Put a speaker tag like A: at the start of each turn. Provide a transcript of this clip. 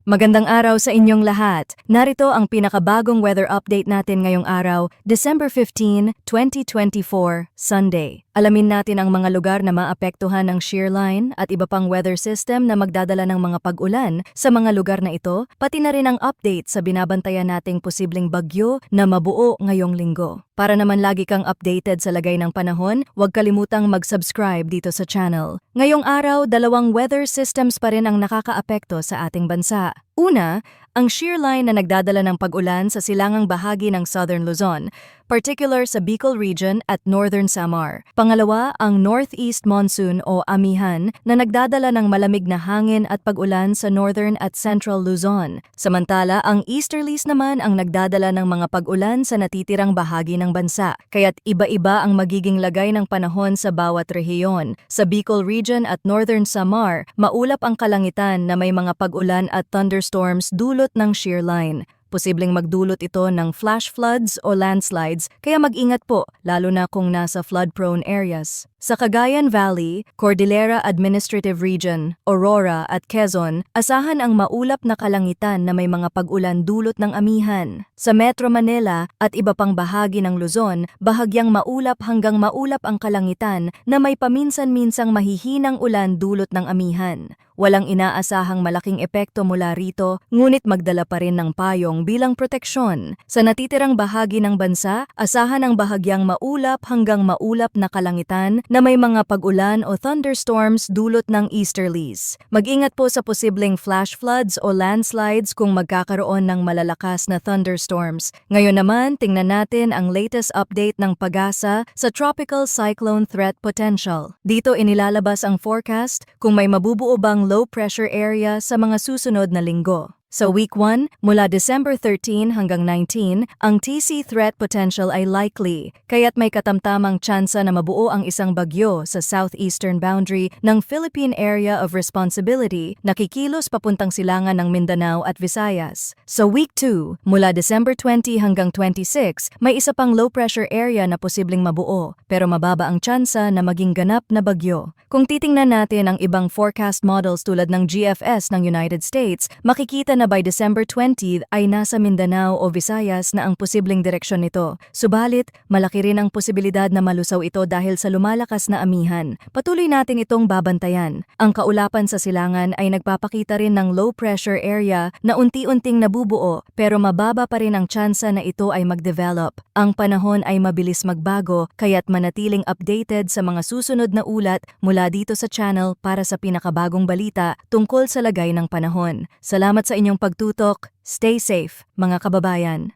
A: Magandang araw sa inyong lahat. Narito ang pinakabagong weather update natin ngayong araw, December 15, 2024, Sunday. Alamin natin ang mga lugar na maapektuhan ng shear line at iba pang weather system na magdadala ng mga pag-ulan sa mga lugar na ito, pati na rin ang update sa binabantayan nating posibleng bagyo na mabuo ngayong linggo. Para naman lagi kang updated sa lagay ng panahon, huwag kalimutang mag-subscribe dito sa channel. Ngayong araw, dalawang weather systems pa rin ang nakakaapekto sa ating bansa. Una, ang shear line na nagdadala ng pag-ulan sa silangang bahagi ng Southern Luzon, particular sa Bicol Region at Northern Samar. Pangalawa, ang northeast monsoon o amihan na nagdadala ng malamig na hangin at pag-ulan sa Northern at Central Luzon. Samantala, ang easterlies naman ang nagdadala ng mga pag-ulan sa natitirang bahagi ng bansa, kaya't iba-iba ang magiging lagay ng panahon sa bawat rehiyon. Sa Bicol Region at Northern Samar, maulap ang kalangitan na may mga pag-ulan at thunderstorms dulot ng shear line. Posibleng magdulot ito ng flash floods o landslides, kaya mag-ingat po, lalo na kung nasa flood-prone areas. Sa Cagayan Valley, Cordillera Administrative Region, Aurora at Quezon, asahan ang maulap na kalangitan na may mga pag-ulan dulot ng amihan. Sa Metro Manila at iba pang bahagi ng Luzon, bahagyang maulap hanggang maulap ang kalangitan na may paminsan-minsang mahihinang ulan dulot ng amihan. Walang inaasahang malaking epekto mula rito, ngunit magdala pa rin ng payong bilang proteksyon. Sa natitirang bahagi ng bansa, asahan ang bahagyang maulap hanggang maulap na kalangitan na may mga pag-ulan o thunderstorms dulot ng easterlies. Mag-ingat po sa posibleng flash floods o landslides kung magkakaroon ng malalakas na thunderstorms. Ngayon naman, tingnan natin ang latest update ng PAGASA sa Tropical Cyclone Threat Potential. Dito inilalabas ang forecast kung may mabubuo bang low pressure area sa mga susunod na linggo. Sa week 1, mula December 13 hanggang 19, ang TC threat potential ay likely, kaya't may katamtamang tsansa na mabuo ang isang bagyo sa southeastern boundary ng Philippine Area of Responsibility na kikilos papuntang silangan ng Mindanao at Visayas. Sa week 2, mula December 20 hanggang 26, may isa pang low pressure area na posibleng mabuo, pero mababa ang tsansa na maging ganap na bagyo. Kung titingnan natin ang ibang forecast models tulad ng GFS ng United States, makikita na by December 20 ay nasa Mindanao o Visayas na ang posibleng direksyon nito. Subalit, malaki rin ang posibilidad na malusaw ito dahil sa lumalakas na amihan. Patuloy natin itong babantayan. Ang kaulapan sa silangan ay nagpapakita rin ng low pressure area na unti-unting nabubuo pero mababa pa rin ang tsansa na ito ay mag-develop. Ang panahon ay mabilis magbago kaya't manatiling updated sa mga susunod na ulat mula dito sa channel para sa pinakabagong balita tungkol sa lagay ng panahon. Salamat sa inyong pagtutok. Stay safe, mga kababayan.